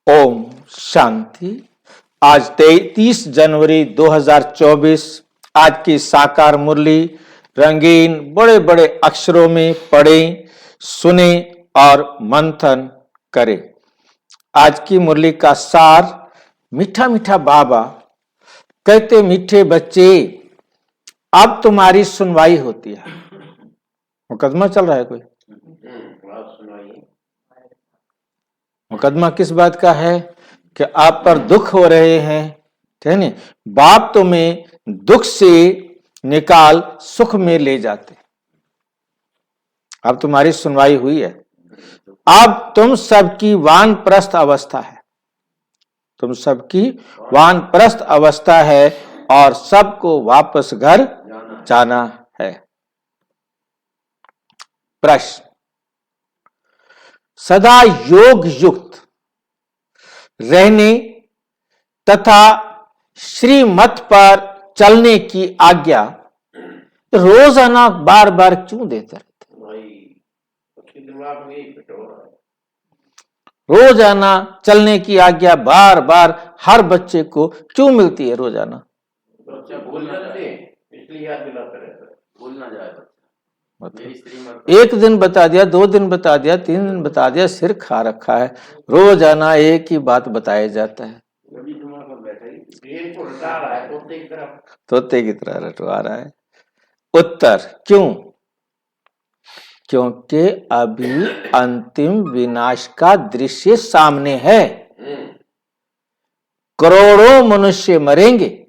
ओम शांति। आज 23 जनवरी 2024। आज की साकार मुरली रंगीन बड़े बड़े अक्षरों में पढ़ें, सुने और मंथन करें। आज की मुरली का सार, मीठा मीठा बाबा कहते, मीठे बच्चे अब तुम्हारी सुनवाई होती है। मुकदमा चल रहा है कोई? मुकदमा किस बात का है? कि आप पर दुख हो रहे हैं, ठीक है। बाप तुम्हें दुख से निकाल सुख में ले जाते। अब तुम्हारी सुनवाई हुई है। अब तुम सबकी वानप्रस्थ अवस्था है, तुम सबकी वानप्रस्थ अवस्था है और सबको वापस घर जाना है। प्रश्न, सदा योग युक्त रहने तथा श्रीमत पर चलने की आज्ञा रोजाना बार बार क्यों देते रहते? रोजाना चलने की आज्ञा बार बार हर बच्चे को क्यों मिलती है? रोजाना बच्चा भूल जाते हैं, इसलिए याद दिलाते रहते हैं, भूल ना जाए बच्चा। एक दिन बता दिया, 2 दिन बता दिया, 3 दिन बता दिया, सिर खा रखा है। रोजाना एक ही बात बताया जाता है। तोते की तरह रटवा रहा है। उत्तर, क्यों? क्योंकि अभी अंतिम विनाश का दृश्य सामने है। करोड़ों मनुष्य मरेंगे,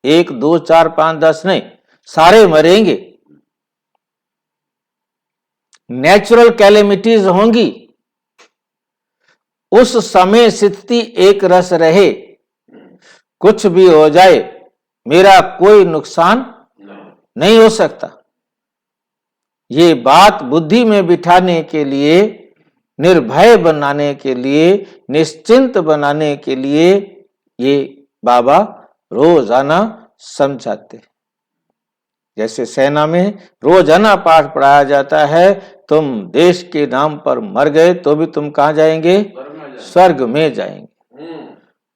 1, 2, 4, 5, 10 नहीं, सारे मरेंगे। नेचुरल कैलेमिटीज होंगी। उस समय स्थिति एक रस रहे, कुछ भी हो जाए मेरा कोई नुकसान नहीं हो सकता। ये बात बुद्धि में बिठाने के लिए, निर्भय बनाने के लिए, निश्चिंत बनाने के लिए ये बाबा रोजाना समझाते। जैसे सेना में रोजाना पाठ पढ़ाया जाता है, तुम देश के नाम पर मर गए तो भी तुम कहां जाएंगे? स्वर्ग में जाएंगे।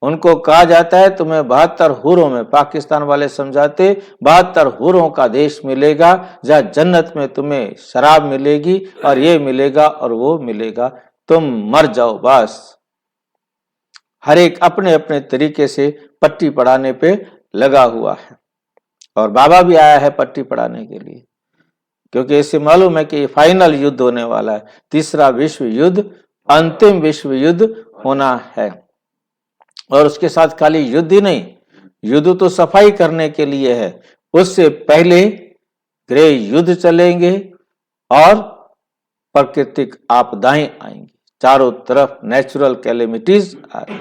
उनको कहा जाता है तुम्हें 72 हुरों में, पाकिस्तान वाले समझाते 72 हुरों का देश मिलेगा, जहां जन्नत में तुम्हें शराब मिलेगी और ये मिलेगा और वो मिलेगा, तुम मर जाओ बस। हर एक अपने अपने तरीके से पट्टी पढ़ाने पे लगा हुआ है और बाबा भी आया है पट्टी पढ़ाने के लिए, क्योंकि इसे मालूम है कि ये फाइनल युद्ध होने वाला है। तीसरा विश्व युद्ध, अंतिम विश्व युद्ध होना है। और उसके साथ खाली युद्ध ही नहीं, युद्ध तो सफाई करने के लिए है, उससे पहले गृह युद्ध चलेंगे और प्राकृतिक आपदाएं आएंगी। चारों तरफ नेचुरल कैलेमिटीज आ रही।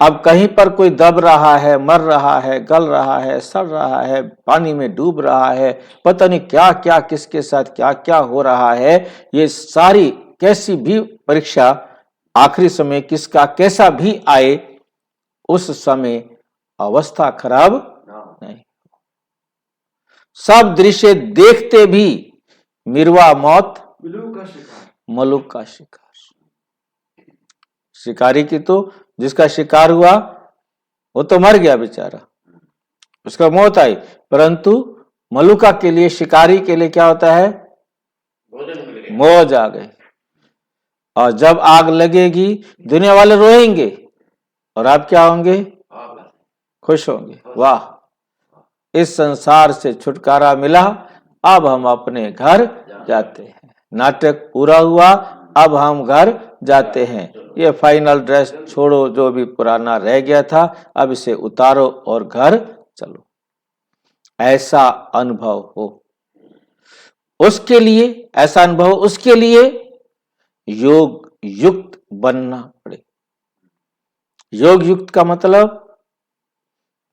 अब कहीं पर कोई दब रहा है, मर रहा है, गल रहा है, सड़ रहा है, पानी में डूब रहा है, पता नहीं क्या क्या किसके साथ क्या क्या हो रहा है। ये सारी कैसी भी परीक्षा आखिरी समय किसका कैसा भी आए, उस समय अवस्था खराब नहीं। सब दृश्य देखते भी मिरवा मौत मलुक का शिकार। शिकारी की तो जिसका शिकार हुआ वो तो मर गया बेचारा, उसका मौत आई, परंतु मलुका के लिए, शिकारी के लिए क्या होता है? मौज आ गई। और जब आग लगेगी दुनिया वाले रोएंगे और आप क्या होंगे? खुश होंगे। वाह, इस संसार से छुटकारा मिला, अब हम अपने घर जाते हैं। नाटक पूरा हुआ, अब हम घर जाते हैं। ये फाइनल ड्रेस छोड़ो, जो भी पुराना रह गया था अब इसे उतारो और घर चलो। ऐसा अनुभव हो, उसके लिए ऐसा अनुभव, उसके लिए योग युक्त बनना पड़े। योग युक्त का मतलब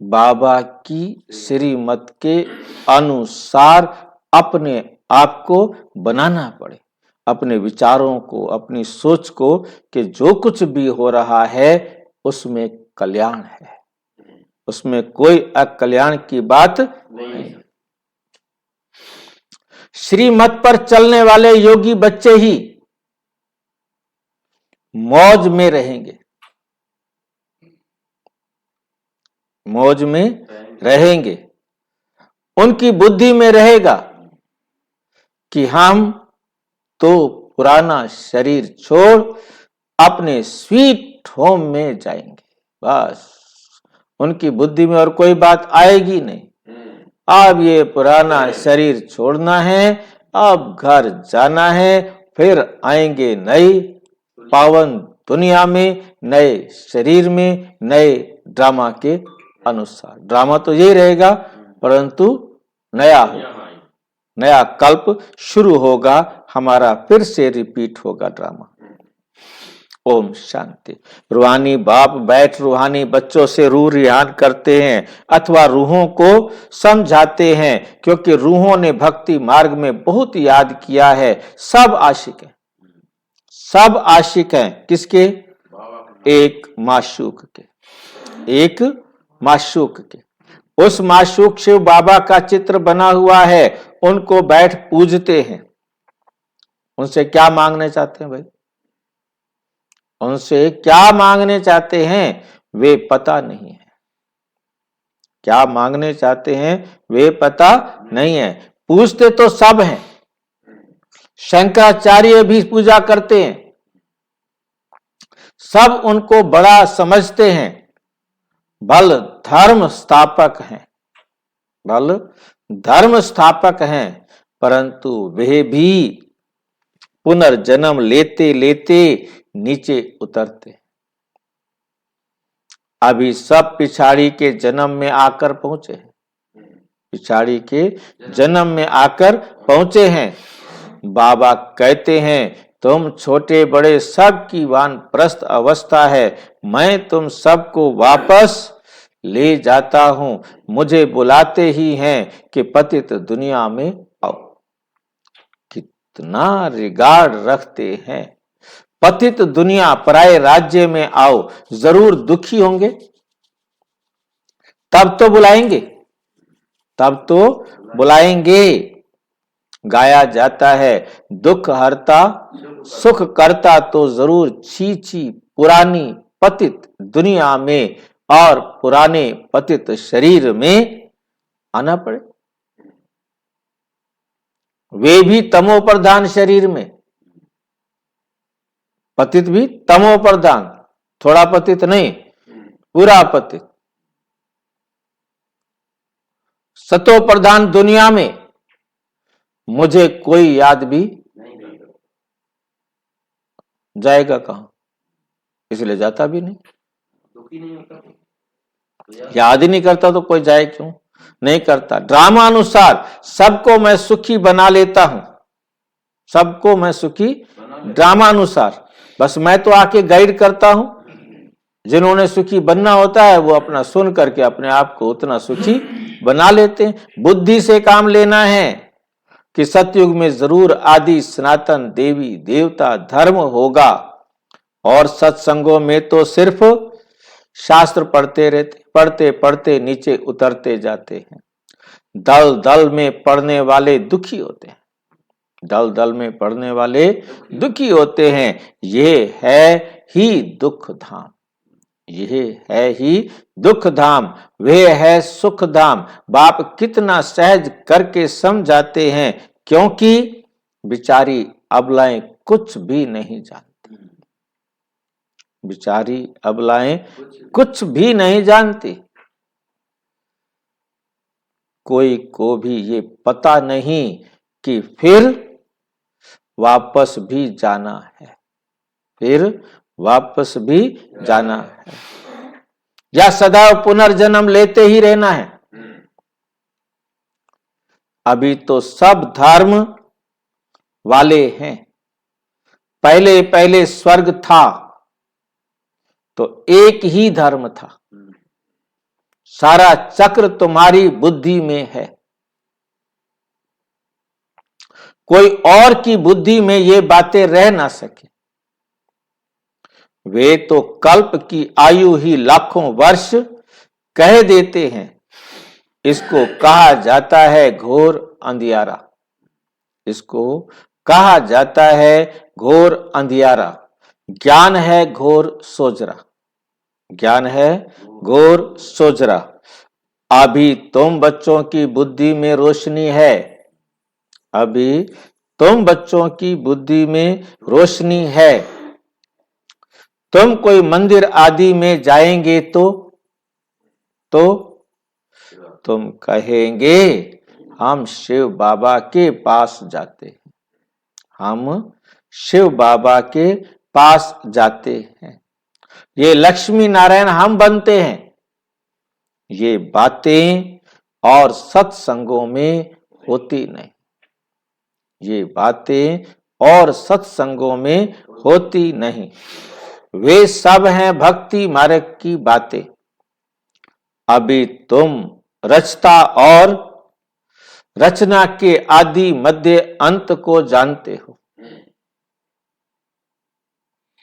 बाबा की श्रीमत के अनुसार अपने आप को बनाना पड़े, अपने विचारों को, अपनी सोच को, कि जो कुछ भी हो रहा है उसमें कल्याण है, उसमें कोई अकल्याण की बात नहीं। श्रीमत पर चलने वाले योगी बच्चे ही मौज में रहेंगे। मौज में रहेंगे। उनकी बुद्धि में रहेगा कि हम तो पुराना शरीर छोड़ अपने स्वीट होम में जाएंगे। बस उनकी बुद्धि में और कोई बात आएगी नहीं। अब ये पुराना शरीर छोड़ना है, अब घर जाना है, फिर आएंगे नई पावन दुनिया में, नए शरीर में, नए ड्रामा के अनुसार। ड्रामा तो यही रहेगा, परंतु नया कल्प शुरू होगा, हमारा फिर से रिपीट होगा ड्रामा। ओम शांति। रूहानी बाप बैठ रूहानी बच्चों से रूह रिहान करते हैं अथवा रूहों को समझाते हैं, क्योंकि रूहों ने भक्ति मार्ग में बहुत याद किया है। सब आशिक हैं, सब आशिक हैं। किसके? एक माशूक के, एक माशूक के। उस माशूक शिव बाबा का चित्र बना हुआ है, उनको बैठ पूजते हैं। उनसे क्या मांगने चाहते हैं भाई? उनसे क्या मांगने चाहते हैं वे पता नहीं है। क्या मांगने चाहते हैं वे पता नहीं है। पूजते तो सब हैं, शंकराचार्य भी पूजा करते हैं, सब उनको बड़ा समझते हैं, बल धर्म स्थापक हैं, बल धर्म स्थापक हैं, परंतु वे भी पुनर्जन्म लेते लेते नीचे उतरते। अभी सब पिछाड़ी के जन्म में आकर पहुंचे हैं, पिछाड़ी के जन्म में आकर पहुंचे हैं। बाबा कहते हैं तुम छोटे बड़े सब की वानप्रस्थ अवस्था है, मैं तुम सबको वापस ले जाता हूं। मुझे बुलाते ही हैं कि पतित दुनिया में आओ। कितना रिगार्ड रखते हैं। पतित दुनिया पराये राज्य में आओ। जरूर दुखी होंगे, तब तो बुलाएंगे, तब तो बुलाएंगे। गाया जाता है दुख हरता सुख करता, तो जरूर छी पुरानी पतित दुनिया में और पुराने पतित शरीर में आना पड़े। वे भी तमो प्रधान शरीर में, पतित भी तमो प्रधान, थोड़ा पतित नहीं, पूरा पतित। सतो प्रधान दुनिया में मुझे कोई याद भी जाएगा कहां, इसलिए जाता भी नहीं। याद ही नहीं करता तो कोई जाए क्यों? नहीं करता। ड्रामा अनुसार सबको मैं सुखी बना लेता हूं, सबको मैं सुखी ड्रामा अनुसार। बस मैं तो आके गाइड करता हूं। जिन्होंने सुखी बनना होता है वो अपना सुन करके अपने आप को उतना सुखी बना लेते हैं। बुद्धि से काम लेना है कि सतयुग में जरूर आदि सनातन देवी देवता धर्म होगा, और सत्संगों में तो सिर्फ शास्त्र पढ़ते रहते, पढ़ते पढ़ते नीचे उतरते जाते हैं। दल दल में पढ़ने वाले दुखी होते हैं, दल दल में पढ़ने वाले दुखी होते हैं। ये है ही दुख धाम, यह है ही दुख धाम, वे है सुख धाम। बाप कितना सहज करके समझाते हैं, क्योंकि बिचारी अबलाएं कुछ भी नहीं जानती, बिचारी अबलाएं कुछ भी नहीं जानती। कोई को भी ये पता नहीं कि फिर वापस भी जाना है, फिर वापस भी जाना है, या सदैव पुनर्जन्म लेते ही रहना है। अभी तो सब धर्म वाले हैं। पहले पहले स्वर्ग था तो एक ही धर्म था। सारा चक्र तुम्हारी बुद्धि में है, कोई और की बुद्धि में ये बातें रह ना सके। वे तो कल्प की आयु ही लाखों वर्ष कह देते हैं। इसको कहा जाता है घोर अंधियारा, इसको कहा जाता है घोर अंधियारा। ज्ञान है घोर सोजरा। ज्ञान है घोर सोजरा। अभी तुम बच्चों की बुद्धि में रोशनी है, अभी तुम बच्चों की बुद्धि में रोशनी है। तुम कोई मंदिर आदि में जाएंगे तो तुम कहेंगे हम शिव बाबा के पास जाते हैं, हम शिव बाबा के पास जाते हैं। ये लक्ष्मी नारायण हम बनते हैं। ये बातें और सत्संगों में होती नहीं, ये बातें और सत्संगों में होती नहीं। वे सब हैं भक्ति मार्ग की बातें। अभी तुम रचता और रचना के आदि मध्य अंत को जानते हो,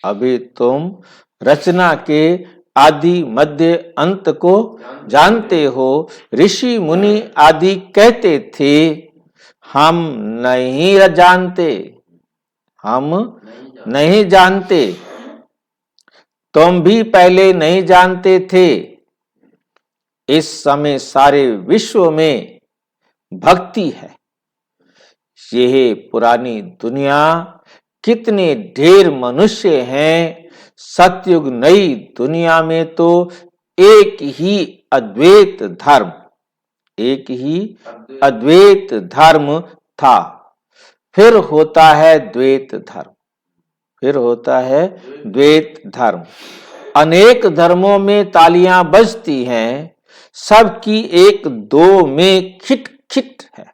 अभी तुम रचना के आदि मध्य अंत को जानते हो। ऋषि मुनि आदि कहते थे हम नहीं जानते, हम नहीं जानते। तुम भी पहले नहीं जानते थे। इस समय सारे विश्व में भक्ति है। यह पुरानी दुनिया कितने ढेर मनुष्य हैं। सतयुग नई दुनिया में तो एक ही अद्वैत धर्म, एक ही अद्वैत धर्म था। फिर होता है द्वैत धर्म, फिर होता है द्वैत धर्म। अनेक धर्मों में तालियां बजती हैं, सबकी एक दो में खिट खिट है,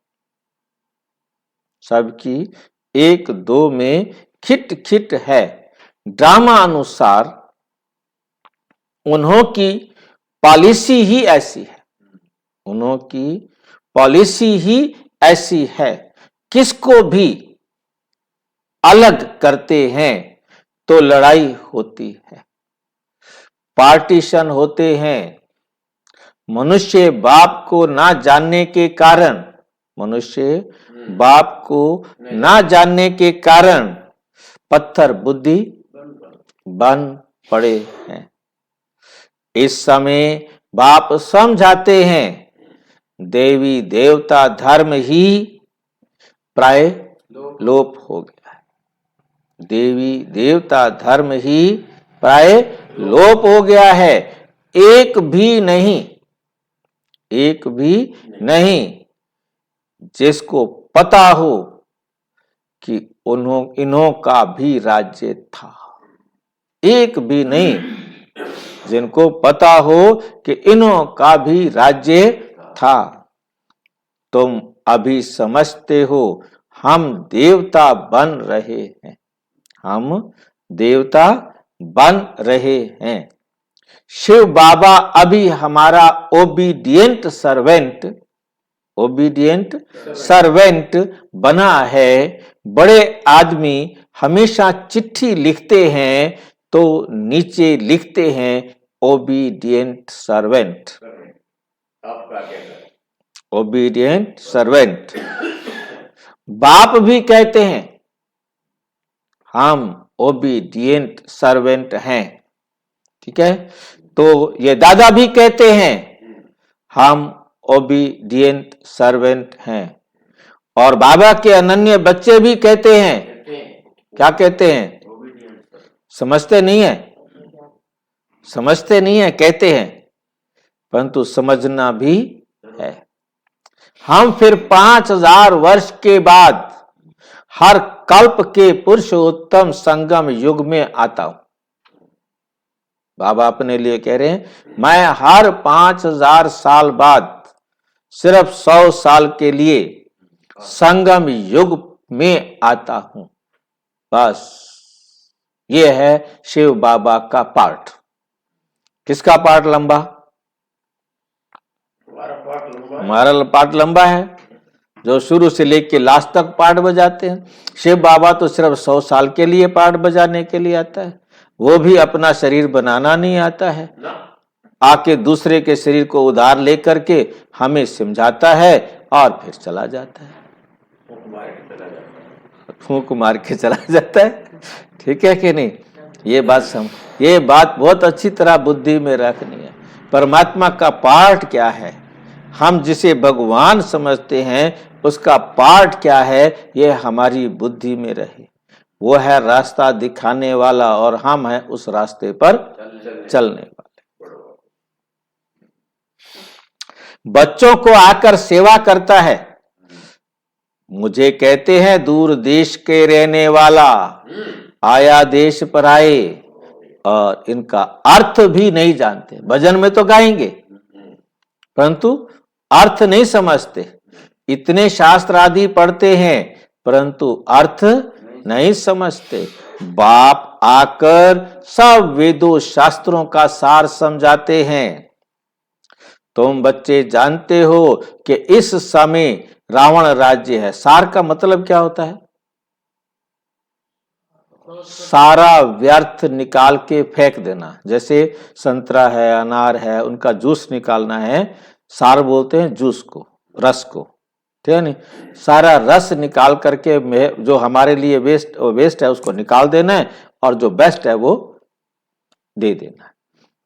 सबकी एक दो में खिट खिट है। ड्रामा अनुसार उन्हों की पॉलिसी ही ऐसी है, उन्हों की पॉलिसी ही ऐसी है। किसको भी अलग करते हैं तो लड़ाई होती है, पार्टीशन होते हैं। मनुष्य बाप को ना जानने के कारण, मनुष्य बाप को ना जानने के कारण पत्थर बुद्धि बन पड़े हैं। इस समय बाप समझाते हैं देवी देवता धर्म ही प्राय लोप हो गया है, देवी देवता धर्म ही प्राय लोप हो गया है। एक भी नहीं, एक भी नहीं जिसको पता हो कि इन्हों का भी राज्य था, एक भी नहीं जिनको पता हो कि इन्हों का भी राज्य था। तुम अभी समझते हो हम देवता बन रहे हैं, हम देवता बन रहे हैं। शिव बाबा अभी हमारा ओबीडियंट सर्वेंट, ओबीडियंट सर्वेंट बना है। बड़े आदमी हमेशा चिट्ठी लिखते हैं तो नीचे लिखते हैं ओबीडियंट सर्वेंट, आपका क्या है? Obedient servant. बाप भी कहते हैं हम ओबीडियंट सर्वेंट हैं, ठीक है। तो ये दादा भी कहते हैं हम ओबीडियंट सर्वेंट हैं। और बाबा के अनन्य बच्चे भी कहते हैं, क्या कहते हैं? समझते नहीं है, समझते नहीं है, कहते हैं, परंतु समझना भी है। हम फिर 5000 वर्ष के बाद हर कल्प के पुरुषोत्तम संगम युग में आता हूं। बाबा अपने लिए कह रहे हैं मैं हर 5000 साल बाद सिर्फ 100 साल के लिए संगम युग में आता हूं। बस ये है शिव बाबा का पार्ट। किसका पार्ट लंबा? हमारा पार्ट लंबा है, जो शुरू से लेके लास्ट तक पार्ट बजाते हैं। शिव बाबा तो सिर्फ 100 साल के लिए पार्ट बजाने के लिए आता है, वो भी अपना शरीर बनाना नहीं आता है। आके दूसरे के शरीर को उधार लेकर के हमें समझाता है और फिर चला जाता है, फूंक मार के चला जाता है। ठीक है कि नहीं? ये बात बहुत अच्छी तरह बुद्धि में रखनी है। परमात्मा का पार्ट क्या है, हम जिसे भगवान समझते हैं उसका पार्ट क्या है, ये हमारी बुद्धि में रहे। वो है रास्ता दिखाने वाला और हम हैं उस रास्ते पर चलने वाले। बच्चों को आकर सेवा करता है। मुझे कहते हैं दूर देश के रहने वाला, आया देश पर आए, और इनका अर्थ भी नहीं जानते। भजन में तो गाएंगे परंतु अर्थ नहीं समझते। इतने शास्त्र आदि पढ़ते हैं परंतु अर्थ नहीं समझते। बाप आकर सब वेदों शास्त्रों का सार समझाते हैं। तुम बच्चे जानते हो कि इस समय रावण राज्य है। सार का मतलब क्या होता है? सारा व्यर्थ निकाल के फेंक देना। जैसे संतरा है, अनार है, उनका जूस निकालना है, सार बोलते हैं जूस को, रस को, ठीक है नहीं। सारा रस निकाल करके जो हमारे लिए वेस्ट है उसको निकाल देना है और जो बेस्ट है वो दे देना है।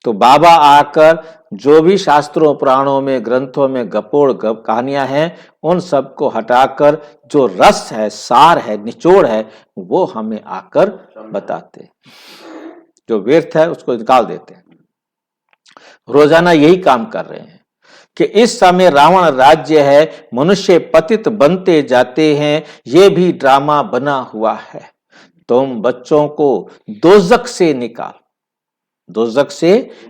तो बाबा आकर जो भी शास्त्रों पुराणों में ग्रंथों में गपोड़ कहानियां हैं उन सबको हटाकर जो रस है, सार है, निचोड़ है, वो हमें आकर बताते हैं। जो व्यर्थ है उसको निकाल देते हैं। रोजाना यही काम कर रहे हैं कि इस समय रावण राज्य है, मनुष्य पतित बनते जाते हैं, ये भी ड्रामा बना हुआ है। तुम बच्चों को दोजख से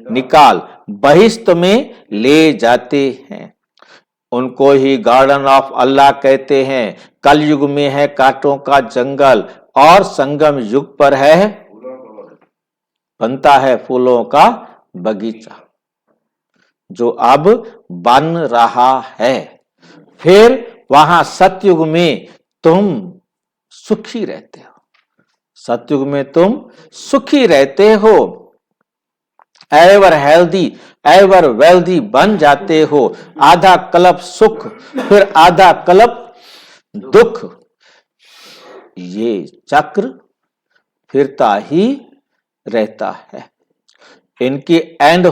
निकाल बहिश्त में ले जाते हैं। उनको ही गार्डन ऑफ अल्लाह कहते हैं। कलयुग में है कांटों का जंगल और संगम युग पर है बनता है फूलों का बगीचा, जो अब बन रहा है। फिर वहां सतयुग में तुम सुखी रहते हो। सतयुग में तुम सुखी रहते हो, एवर हेल्दी एवर वेल्दी बन जाते हो। आधा कल्प सुख फिर आधा कल्प दुख, ये चक्र फिरता ही रहता है। इनकी एंड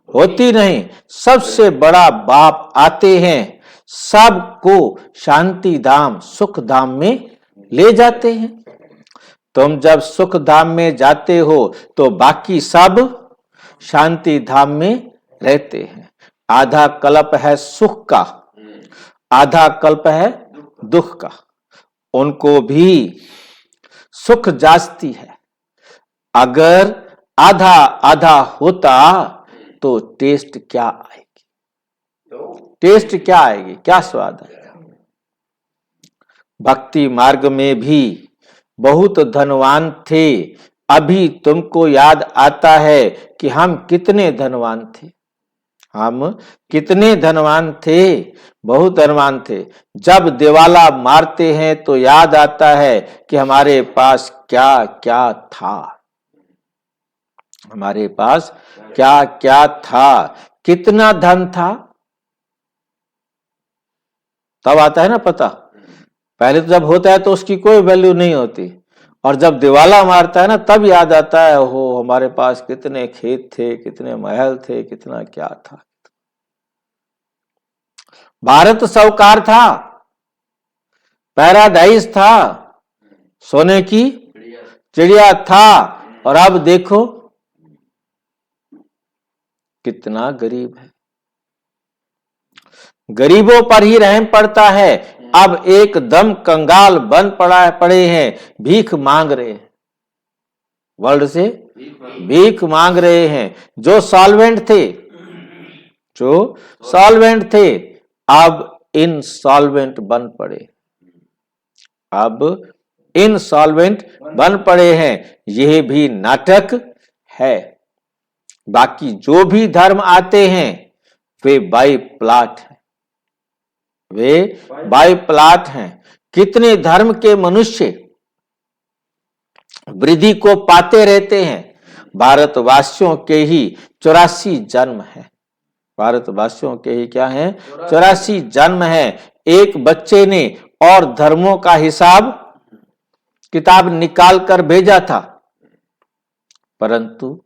होती नहीं। सबसे बड़ा बाप आते हैं, सबको शांति धाम सुख धाम में ले जाते हैं। तुम जब सुख धाम में जाते हो तो बाकी सब शांति धाम में रहते हैं। आधा कल्प है सुख का, आधा कल्प है दुख का। उनको भी सुख जास्ती है। अगर आधा आधा होता तो टेस्ट क्या आएगी, क्या स्वाद आएगा। भक्ति मार्ग में भी बहुत धनवान थे। अभी तुमको याद आता है कि हम कितने धनवान थे, बहुत धनवान थे। जब दिवाला मारते हैं तो याद आता है कि हमारे पास क्या क्या था, कितना धन था, तब आता है ना पता। पहले तो जब होता है तो उसकी कोई वैल्यू नहीं होती, और जब दिवाला मारता है ना तब याद आता है हो हमारे पास कितने खेत थे, कितने महल थे, कितना क्या था। भारत साहूकार था, पैराडाइज था, सोने की चिड़िया था, और अब देखो कितना गरीब है। गरीबों पर ही रहम पड़ता है। अब एकदम कंगाल बन पड़े हैं, भीख मांग रहे हैं, वर्ल्ड से भीख मांग रहे हैं। जो सॉल्वेंट थे अब इनसॉल्वेंट बन पड़े हैं। यह भी नाटक है। बाकी जो भी धर्म आते हैं वे बाई प्लाट हैं। कितने धर्म के मनुष्य वृद्धि को पाते रहते हैं। भारतवासियों के ही 84 जन्म है। भारतवासियों के ही क्या है? 84 जन्म है। एक बच्चे ने और धर्मों का हिसाब किताब निकाल कर भेजा था, परंतु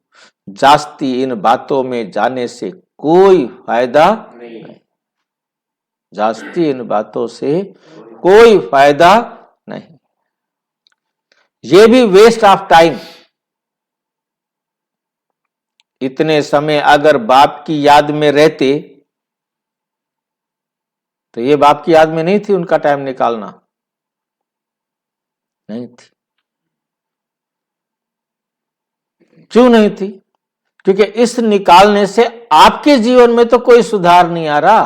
जास्ती इन बातों में जाने से कोई फायदा नहीं। जास्ती इन बातों से कोई फायदा नहीं। ये भी वेस्ट ऑफ टाइम। इतने समय अगर बाप की याद में रहते तो ये बाप की याद में नहीं थी उनका टाइम निकालना, नहीं थी। क्यों नहीं थी? क्योंकि इस निकालने से आपके जीवन में तो कोई सुधार नहीं आ रहा।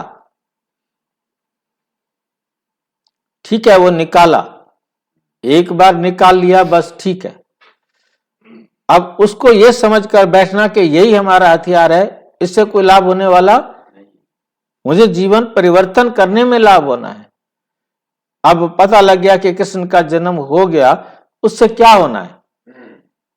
ठीक है, वो निकाला, एक बार निकाल लिया, बस ठीक है। अब उसको यह समझकर बैठना कि यही हमारा हथियार है, इससे कोई लाभ होने वाला, मुझे जीवन परिवर्तन करने में लाभ होना है। अब पता लग गया कि कृष्ण का जन्म हो गया, उससे क्या होना है?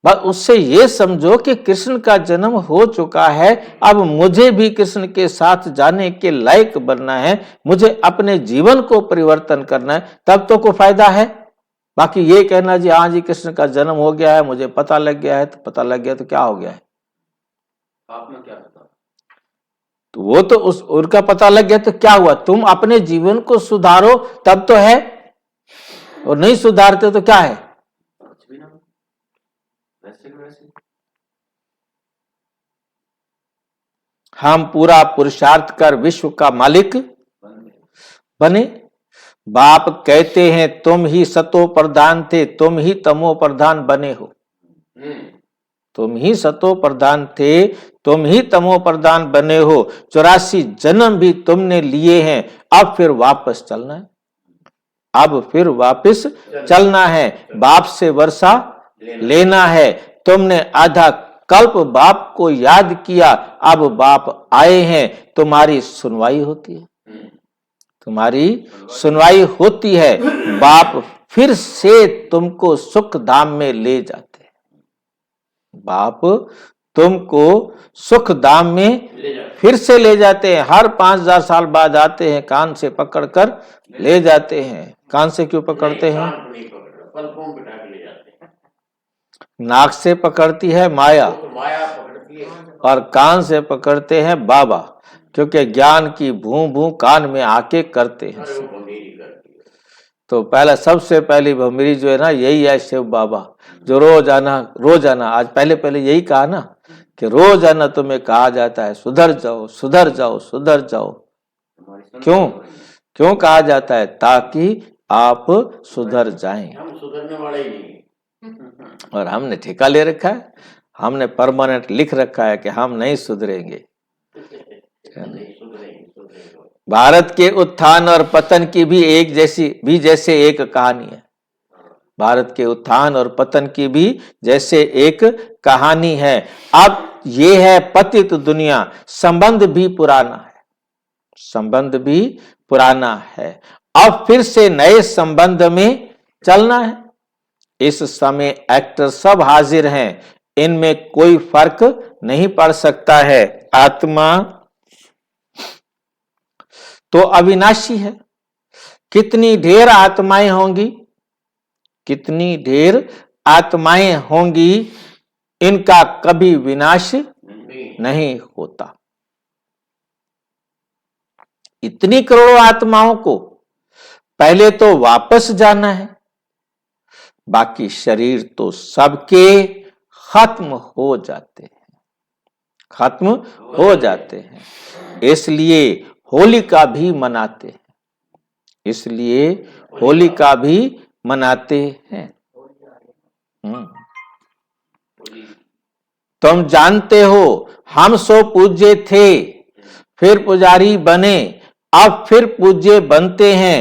बस उससे ये समझो कि कृष्ण का जन्म हो चुका है, अब मुझे भी कृष्ण के साथ जाने के लायक बनना है, मुझे अपने जीवन को परिवर्तन करना है, तब तो कोई फायदा है। बाकी ये कहना जी हाँ जी कृष्ण का जन्म हो गया है, मुझे पता लग गया है, तो पता लग गया तो क्या हो गया है? आप में क्या पता? तो वो तो उनका पता लग गया तो क्या हुआ? तुम अपने जीवन को सुधारो तब तो है, और नहीं सुधारते तो क्या है? कुछ भी ना, वैसे के वैसे। हम पूरा पुरुषार्थ कर विश्व का मालिक बने। बाप कहते हैं तुम ही सतो प्रधान थे, तुम ही तमो प्रधान बने हो। तुम ही सतो प्रधान थे, तुम ही तमो प्रधान बने हो। 84 जन्म भी तुमने लिए हैं, अब फिर वापस चलना है। अब फिर वापस चलना है, बाप से वर्षा लेना है। तुमने आधा कल्प बाप को याद किया, अब बाप आए हैं, तुम्हारी सुनवाई होती है। तुम्हारी सुनवाई होती है, बाप फिर से तुमको सुख धाम में ले जाते हैं। बाप तुमको सुख धाम में फिर से ले जाते हैं। हर 5000 साल बाद आते हैं, कान से पकड़कर ले जाते हैं। कान से क्यों पकड़ते हैं? नाक से पकड़ती है माया, और कान से पकड़ते हैं बाबा, क्योंकि ज्ञान की भू भू कान में आके करते हैं। तो पहला सबसे पहली भमरी जो है ना, यही है शिव बाबा, जो रोजाना आज पहले यही कहा ना कि रोजाना तुम्हें कहा जाता है सुधर जाओ सुधर जाओ सुधर जाओ। क्यों कहा जाता है? ताकि आप सुधर जाएं। हम सुधरने वाले ही नहीं, और हमने ठेका ले रखा है, हमने परमानेंट लिख रखा है कि हम नहीं सुधरेंगे। भारत के उत्थान और पतन की भी जैसे एक कहानी है। भारत के उत्थान और पतन की भी जैसे एक कहानी है। अब ये है पतित दुनिया, संबंध भी पुराना है, संबंध भी पुराना है। अब फिर से नए संबंध में चलना है। इस समय एक्टर सब हाजिर हैं, इनमें कोई फर्क नहीं पड़ सकता है। आत्मा तो अविनाशी है। कितनी ढेर आत्माएं होंगी, कितनी ढेर आत्माएं होंगी, इनका कभी विनाश नहीं होता। इतनी करोड़ों आत्माओं को पहले तो वापस जाना है, बाकी शरीर तो सबके खत्म हो जाते हैं, खत्म हो जाते हैं। इसलिए होलिका भी मनाते हैं, इसलिए होलिका भी मनाते हैं। तुम जानते हो हम सो पूज्य थे, फिर पुजारी बने, अब फिर पूज्य बनते हैं।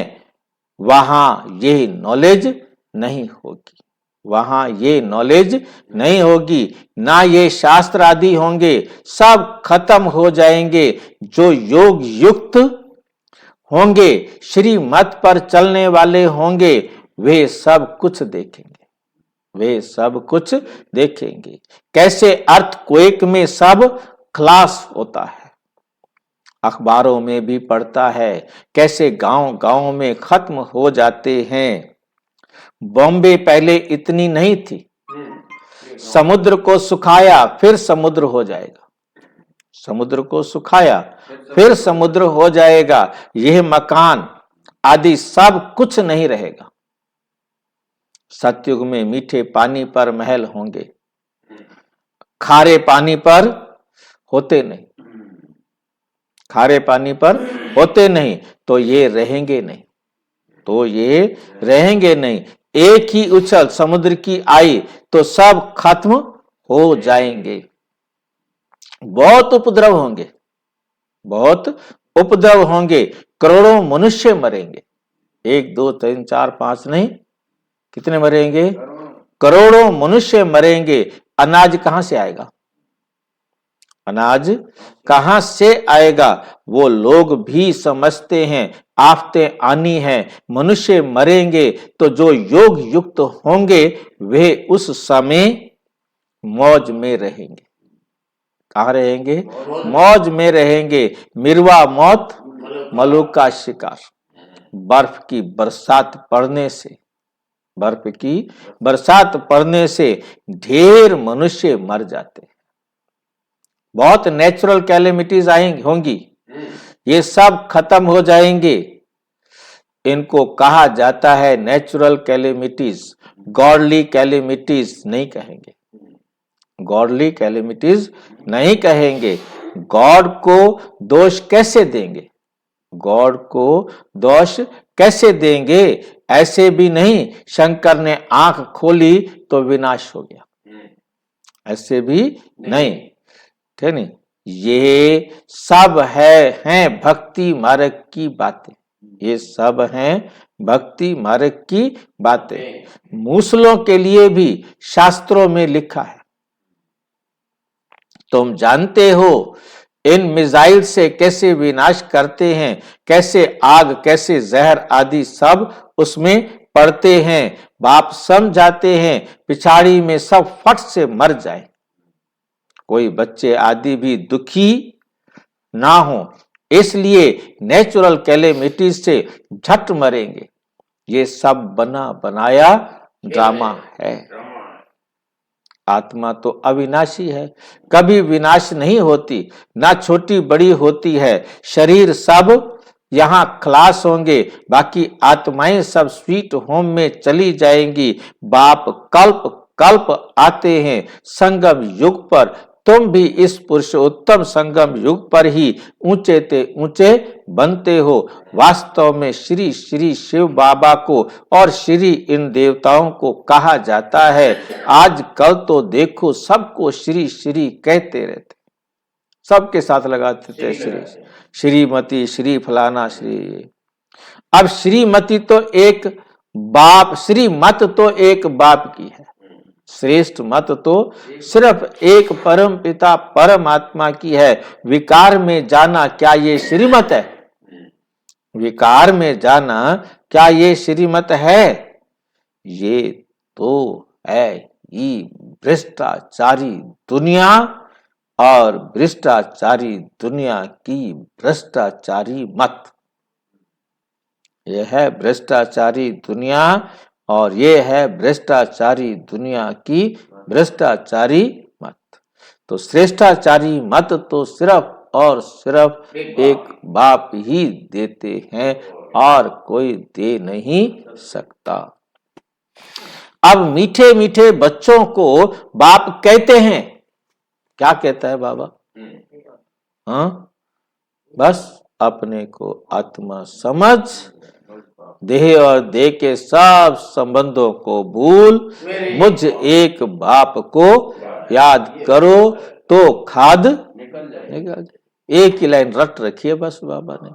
वहां ये नॉलेज नहीं होगी, वहां ये नॉलेज नहीं होगी, ना ये शास्त्र आदि होंगे, सब खत्म हो जाएंगे। जो योग युक्त होंगे, श्री मत पर चलने वाले होंगे, वे सब कुछ देखेंगे, वे सब कुछ देखेंगे। कैसे अर्थक्वेक में सब खलास होता है, अखबारों में भी पढ़ता है, कैसे गांव गांव में खत्म हो जाते हैं। बॉम्बे पहले इतनी नहीं थी, समुद्र को सुखाया फिर समुद्र हो जाएगा, समुद्र को सुखाया फिर समुद्र हो जाएगा। यह मकान आदि सब कुछ नहीं रहेगा। सतयुग में मीठे पानी पर महल होंगे, खारे पानी पर होते नहीं, खारे पानी पर होते नहीं, तो ये रहेंगे नहीं, तो ये रहेंगे नहीं। एक ही उछल समुद्र की आई तो सब खत्म हो जाएंगे। बहुत उपद्रव होंगे, बहुत उपद्रव होंगे, करोड़ों मनुष्य मरेंगे। 1 2 3 4 5 नहीं, कितने मरेंगे? करोड़ों मनुष्य मरेंगे। अनाज कहां से आएगा? अनाज कहां से आएगा? वो लोग भी समझते हैं आफतें आनी है, मनुष्य मरेंगे, तो जो योग युक्त होंगे वे उस समय मौज में रहेंगे। कहां रहेंगे? मौज में रहेंगे। मिरवा मौत, मलुक का शिकार। बर्फ की बरसात पड़ने से, बर्फ की बरसात पड़ने से ढेर मनुष्य मर जाते हैं। बहुत नेचुरल कैलेमिटीज आएंगी, होंगी, ये सब खत्म हो जाएंगे। इनको कहा जाता है नेचुरल कैलेमिटीज, गॉडली कैलेमिटीज नहीं कहेंगे, गॉडली कैलेमिटीज नहीं कहेंगे। गॉड को दोष कैसे देंगे? गॉड को दोष कैसे देंगे? ऐसे भी नहीं शंकर ने आंख खोली तो विनाश हो गया, ऐसे भी नहीं, ठीक नहीं। ये सब हैं भक्ति मार्ग की बातें, ये सब हैं भक्ति मार्ग की बातें। मूसलों के लिए भी शास्त्रों में लिखा है। तुम जानते हो इन मिसाइल से कैसे विनाश करते हैं, कैसे आग, कैसे जहर आदि सब उसमें पड़ते हैं। बाप समझाते हैं पिछाड़ी में सब फट से मर जाए, कोई बच्चे आदि भी दुखी ना हो, इसलिए नेचुरल कैलेमिटी से झट मरेंगे। ये सब बना बनाया ड्रामा है। आत्मा तो अविनाशी है, कभी विनाश नहीं होती, ना छोटी बड़ी होती है। शरीर सब यहाँ खलास होंगे, बाकी आत्माएं सब स्वीट होम में चली जाएंगी। बाप कल्प कल्प आते हैं संगम युग पर, तुम भी इस पुरुषोत्तम संगम युग पर ही ऊंचे ते ऊंचे बनते हो। वास्तव में श्री श्री शिव बाबा को और श्री इन देवताओं को कहा जाता है। आज कल तो देखो सबको श्री श्री कहते रहते, सबके साथ लगाते थे श्री, श्रीमती, श्री फलाना, श्री। अब श्रीमती तो एक बाप, श्रीमत तो एक बाप की है, श्रेष्ठ मत तो सिर्फ एक परम पिता परमात्मा की है। विकार में जाना क्या ये श्रीमत है? विकार में जाना क्या ये श्रीमत है? ये तो है ये भ्रष्टाचारी दुनिया और भ्रष्टाचारी दुनिया की भ्रष्टाचारी मत। यह है भ्रष्टाचारी दुनिया और ये है भ्रष्टाचारी दुनिया की भ्रष्टाचारी मत। तो श्रेष्ठाचारी मत तो सिर्फ और सिर्फ एक बाप ही देते हैं और कोई दे नहीं सकता। अब मीठे मीठे बच्चों को बाप कहते हैं, क्या कहता है बाबा? हाँ, बस अपने को आत्मा समझ, देह और देह के सब संबंधों को भूल, मुझ एक बाप को याद करो तो खाद निकल जाए। एक ही लाइन रट रखी है बस बाबा ने,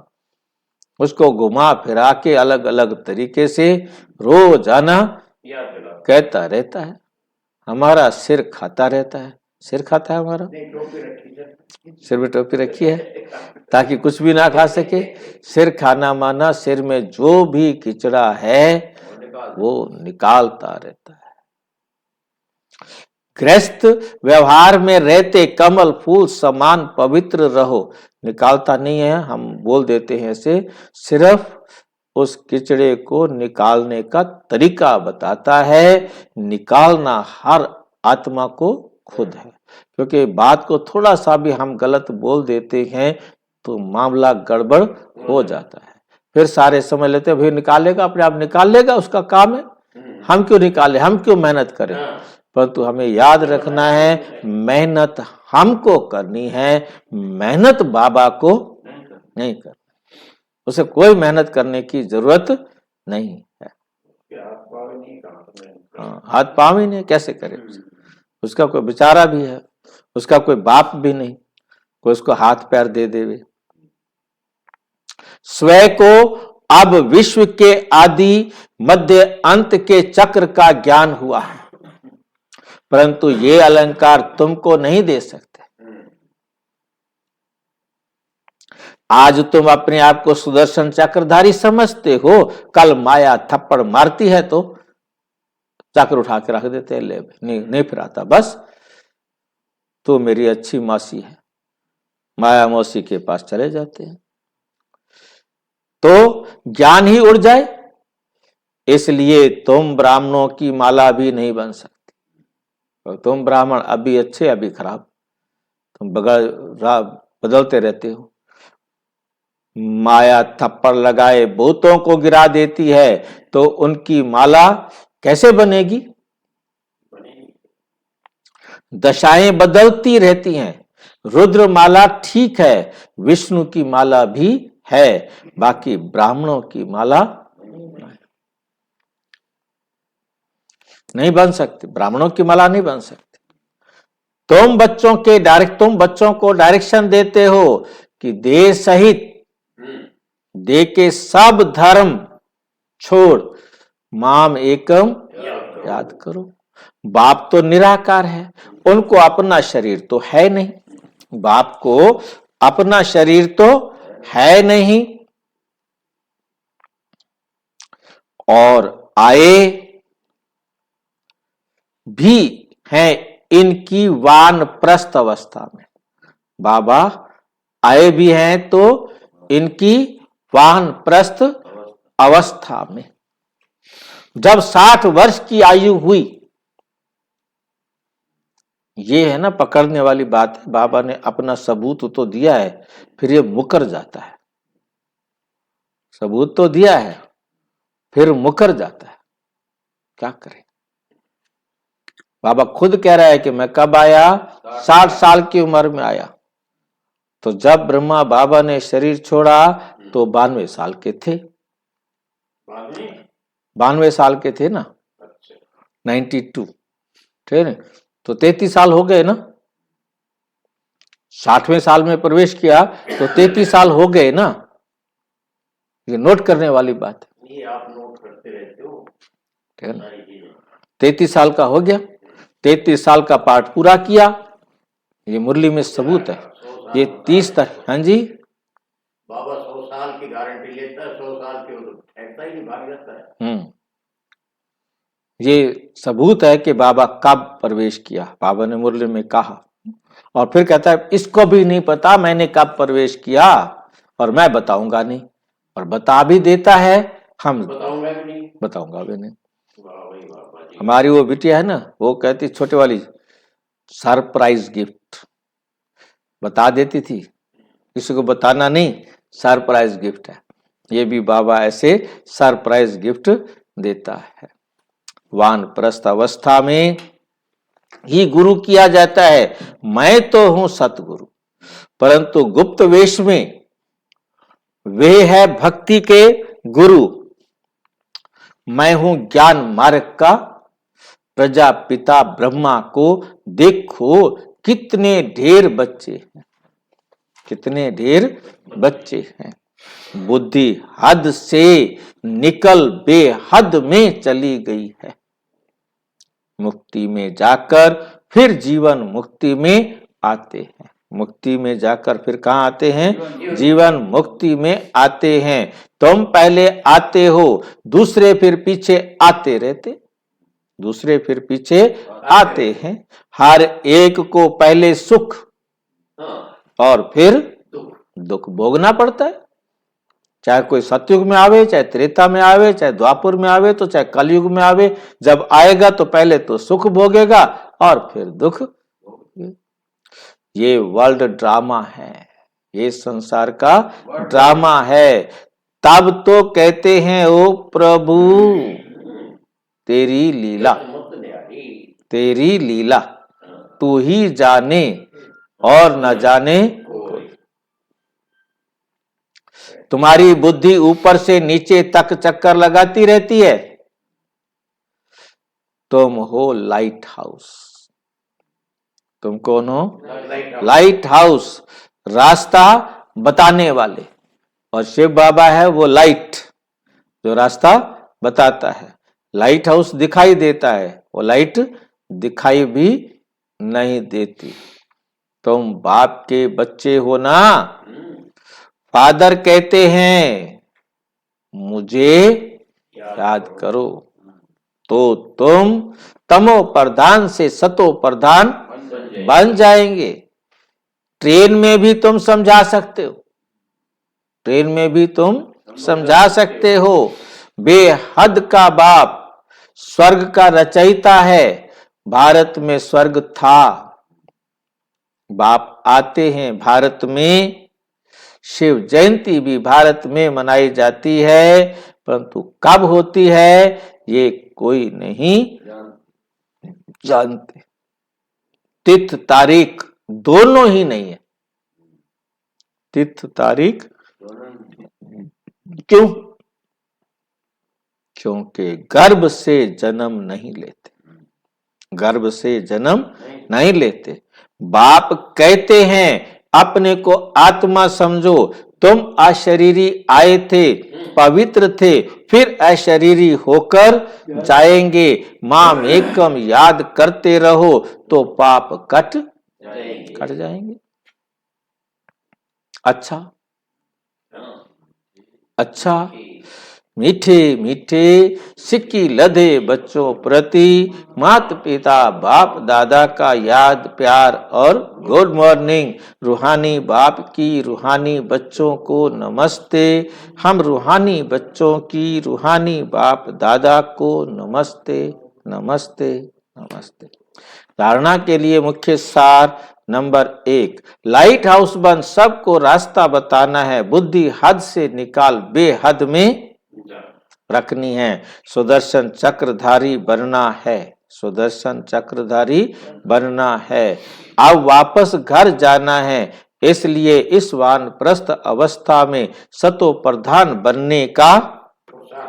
उसको घुमा फिरा के अलग अलग तरीके से रोजाना कहता रहता है। हमारा सिर खाता रहता है, सिर खाता है हमारा, सिर में टोपी रखी है ताकि कुछ भी ना खा सके। सिर खाना माना सिर में जो भी किचड़ा है वो निकालता रहता है। गृहस्थ व्यवहार में रहते कमल फूल समान पवित्र रहो, निकालता नहीं है, हम बोल देते हैं ऐसे। सिर्फ उस कीचड़े को निकालने का तरीका बताता है। निकालना हर आत्मा को खुद है, क्योंकि बात को थोड़ा सा भी हम गलत बोल देते हैं तो मामला गड़बड़ हो जाता है। फिर सारे समझ लेते हैं भाई निकालेगा, अपने आप निकाल लेगा, उसका काम है, हम क्यों निकाले, हम क्यों मेहनत करें। परंतु हमें याद रखना है मेहनत हमको करनी है, मेहनत बाबा को नहीं करनी, उसे कोई मेहनत करने की जरूरत नहीं है। हाथ पांव ही नहीं, कैसे करे, उसका कोई बेचारा भी है, उसका कोई बाप भी नहीं, कोई उसको हाथ पैर दे देवे। स्वयं को अब विश्व के आदि मध्य अंत के चक्र का ज्ञान हुआ है, परंतु ये अलंकार तुमको नहीं दे सकते। आज तुम अपने आप को सुदर्शन चक्रधारी समझते हो, कल माया थप्पड़ मारती है तो चक्र उठा के रख देते हैं, ले नहीं फिराता, बस तो मेरी अच्छी मौसी है, माया मौसी के पास चले जाते हैं तो ज्ञान ही उड़ जाए। इसलिए तुम ब्राह्मणों की माला भी नहीं बन सकती, और तुम ब्राह्मण अभी अच्छे अभी खराब, तुम बदलते रहते हो। माया थप्पड़ लगाए भूतों को गिरा देती है तो उनकी माला कैसे बनेगी। दशाएं बदलती रहती हैं, रुद्र माला ठीक है, विष्णु की माला भी है, बाकी ब्राह्मणों की माला नहीं बन सकती, ब्राह्मणों की माला नहीं बन सकती। तुम बच्चों को डायरेक्शन देते हो कि देह सहित देह के सब धर्म छोड़ माम एकम याद करो। बाप तो निराकार है, उनको अपना शरीर तो है नहीं, बाप को अपना शरीर तो है नहीं, और आए भी हैं इनकी वानप्रस्थ अवस्था में। बाबा आए भी हैं तो इनकी वानप्रस्थ अवस्था में। जब 60 वर्ष की आयु हुई, ये है ना पकड़ने वाली बात है, बाबा ने अपना सबूत तो दिया है, फिर ये मुकर जाता है, सबूत तो दिया है फिर मुकर जाता है, क्या करें। बाबा खुद कह रहा है कि मैं कब आया, 60 साल की उम्र में आया। तो जब ब्रह्मा बाबा ने शरीर छोड़ा तो 92 साल के थे, 92 साल के थे ना, 92, ठीक है, तो 33 साल हो गए ना, 60वें साल में प्रवेश किया तो 33 साल हो गए ना। ये नोट करने वाली बात है, ये आप नोट करते रहते हो, ठीक है ना। 33 साल का हो गया, 33 साल का पाठ पूरा किया, ये मुरली में सबूत है। ये 30 तक, हाँ जी, बाबा 100 साल की गारंटी लेता है, 100 साल के ठहरता ही नहीं, भाग जाता है। ये सबूत है कि बाबा कब प्रवेश किया, बाबा ने मुरली में कहा। और फिर कहता है इसको भी नहीं पता मैंने कब प्रवेश किया, और मैं बताऊंगा नहीं, और बता भी देता है, हम बताऊंगा भी नहीं। हमारी वो बिटिया है ना, वो कहती छोटे वाली सरप्राइज गिफ्ट बता देती थी, किसी को बताना नहीं, सरप्राइज गिफ्ट है। ये भी बाबा ऐसे सरप्राइज गिफ्ट देता है। वानप्रस्थ अवस्था में ही गुरु किया जाता है। मैं तो हूं सतगुरु, परंतु गुप्त वेश में वे है भक्ति के गुरु। मैं हूं ज्ञान मार्ग का प्रजापिता ब्रह्मा को देखो कितने ढेर बच्चे हैं, कितने ढेर बच्चे हैं। बुद्धि हद से निकल बेहद में चली गई है, मुक्ति में जाकर फिर जीवन मुक्ति में आते हैं। मुक्ति में जाकर फिर कहाँ आते हैं, जीवन मुक्ति में आते हैं। तुम पहले आते हो, दूसरे फिर पीछे आते रहते, दूसरे फिर पीछे आते हैं। हर एक को पहले सुख और फिर दुख भोगना पड़ता है। चाहे कोई सतयुग में आवे, चाहे त्रेता में आवे, चाहे द्वापर में आवे, तो चाहे कलयुग में आवे, जब आएगा तो पहले तो सुख भोगेगा और फिर दुख। ये वर्ल्ड ड्रामा है, ये संसार का ड्रामा है। तब तो कहते हैं ओ प्रभु तेरी लीला, तेरी लीला तू ही जाने और न जाने कोई। तुम्हारी बुद्धि ऊपर से नीचे तक चक्कर लगाती रहती है। तुम हो लाइट हाउस। तुम कौन हो? लाइट हाउस, रास्ता बताने वाले। और शिव बाबा है वो लाइट, जो रास्ता बताता है। लाइट हाउस दिखाई देता है, वो लाइट दिखाई भी नहीं देती। तुम बाप के बच्चे हो ना। फादर कहते हैं मुझे याद करो, तो तुम तमो प्रधान से सतो प्रधान बन जाएंगे। ट्रेन में भी तुम समझा सकते हो, ट्रेन में भी तुम समझा सकते हो। बेहद का बाप स्वर्ग का रचयिता है। भारत में स्वर्ग था, बाप आते हैं भारत में। शिव जयंती भी भारत में मनाई जाती है, परंतु कब होती है ये कोई नहीं जानते। तिथि तारीख दोनों ही नहीं है। तिथि तारीख क्यों? क्योंकि गर्भ से जन्म नहीं लेते, गर्भ से जन्म नहीं लेते। बाप कहते हैं अपने को आत्मा समझो। तुम अशरीरी आए थे, पवित्र थे, फिर अशरीरी होकर जाएंगे। माम एकम याद करते रहो तो पाप कट जाएंगे। अच्छा मीठे मीठे सिक्की लदे बच्चों प्रति माता पिता बाप दादा का याद प्यार और गुड मॉर्निंग। रूहानी बाप की रूहानी बच्चों को नमस्ते। हम रूहानी बच्चों की रूहानी बाप दादा को नमस्ते नमस्ते नमस्ते। धारणा के लिए मुख्य सार नंबर 1, लाइट हाउस बन सबको रास्ता बताना है। बुद्धि हद से निकाल बेहद में रखनी है। सुदर्शन चक्रधारी बनना है, सुदर्शन चक्रधारी बनना है। अब वापस घर जाना है, इसलिए इस वानप्रस्थ अवस्था में सतो प्रधान बनने का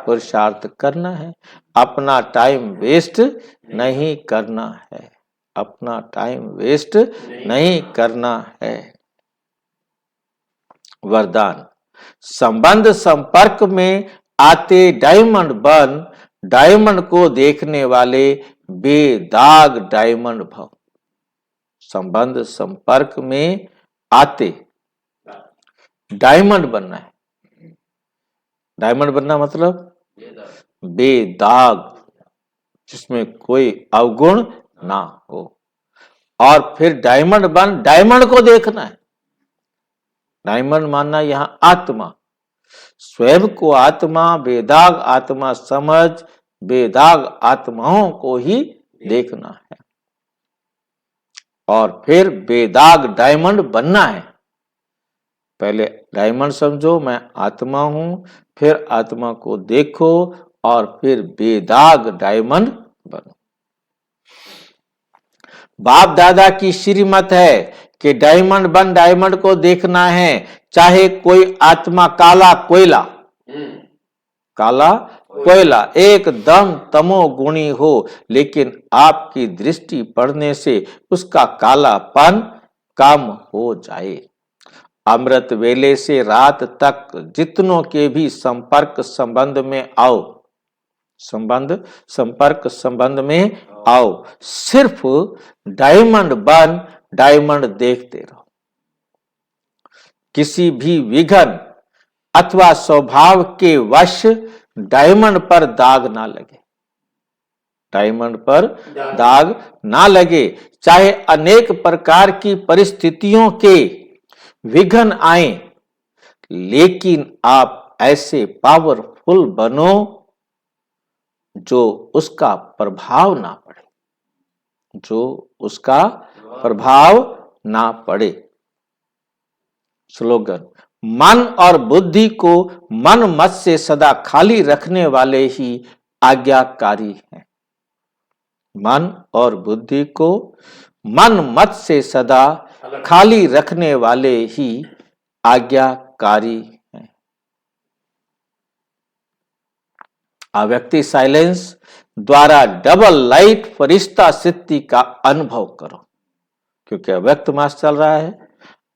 पुरुषार्थ करना है। अपना टाइम वेस्ट नहीं करना है, अपना टाइम वेस्ट नहीं करना है। वरदान, संबंध संपर्क में आते डायमंड बन, डायमंड को देखने वाले बेदाग डायमंड भव। संबंध संपर्क में आते डायमंड बनना है। डायमंड बनना मतलब बेदाग, जिसमें कोई अवगुण ना हो। और फिर डायमंड बन, डायमंड को देखना है। डायमंड मानना यहां आत्मा, स्वयं को आत्मा, बेदाग आत्मा समझ बेदाग आत्माओं को ही देखना है। और फिर बेदाग डायमंड बनना है। पहले डायमंड समझो मैं आत्मा हूं, फिर आत्मा को देखो और फिर बेदाग डायमंड बनो। बाप दादा की श्रीमत है कि डायमंड बन, डायमंड को देखना है। चाहे कोई आत्मा काला कोयला, काला कोयला एकदम तमोगुणी हो, लेकिन आपकी दृष्टि पड़ने से उसका कालापन कम हो जाए। अमृत वेले से रात तक जितनों के भी संपर्क संबंध में आओ, संबंध संपर्क संबंध में आओ, सिर्फ डायमंड बन, डायमंड देखते रहो। किसी भी विघन अथवा स्वभाव के वश डायमंड पर दाग ना लगे, डायमंड पर दाग ना लगे। चाहे अनेक प्रकार की परिस्थितियों के विघन आए, लेकिन आप ऐसे पावरफुल बनो जो उसका प्रभाव ना पड़े, जो उसका प्रभाव ना पड़े। स्लोगन, मन और बुद्धि को मन मत से सदा खाली रखने वाले ही आज्ञाकारी हैं। मन और बुद्धि को मन मत से सदा खाली रखने वाले ही आज्ञाकारी हैं। व्यक्ति साइलेंस द्वारा डबल लाइट फरिश्ता सिद्धि का अनुभव करो, क्योंकि अव्यक्त मास चल रहा है।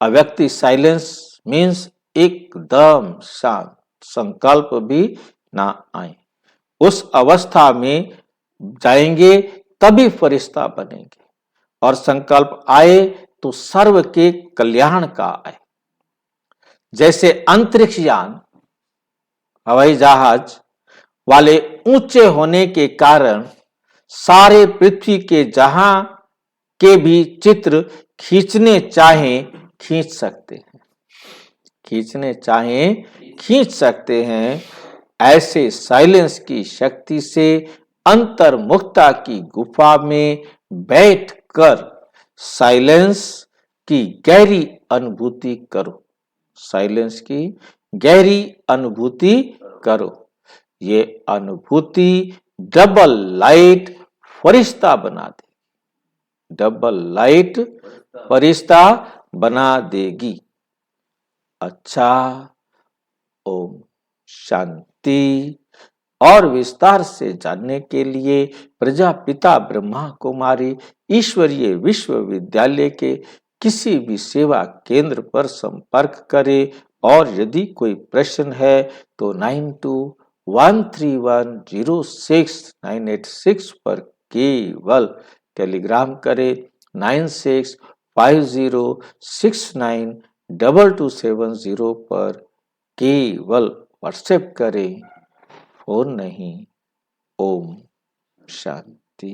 अव्यक्ति साइलेंस मीन्स एकदम शांत, संकल्प भी ना आए। उस अवस्था में जाएंगे तभी फरिश्ता बनेंगे, और संकल्प आए तो सर्व के कल्याण का आए। जैसे अंतरिक्ष यान, हवाई जहाज वाले ऊंचे होने के कारण सारे पृथ्वी के जहां के भी चित्र खींचने चाहें खींच सकते हैं, खींचने चाहें खींच सकते हैं। ऐसे साइलेंस की शक्ति से अंतर्मुखता की गुफा में बैठकर साइलेंस की गहरी अनुभूति करो, साइलेंस की गहरी अनुभूति करो। ये अनुभूति डबल लाइट फरिश्ता बना दे, डबल लाइट फरिश्ता बना देगी। अच्छा, ओम शांति। और विस्तार से जानने के लिए प्रजापिता ब्रह्मा कुमारी ईश्वरीय विश्वविद्यालय के किसी भी सेवा केंद्र पर संपर्क करें, और यदि कोई प्रश्न है तो 9213106986 पर केवल टेलीग्राम करें। 9650692270 पर केवल व्हाट्सएप करें, फोन नहीं। ओम शांति।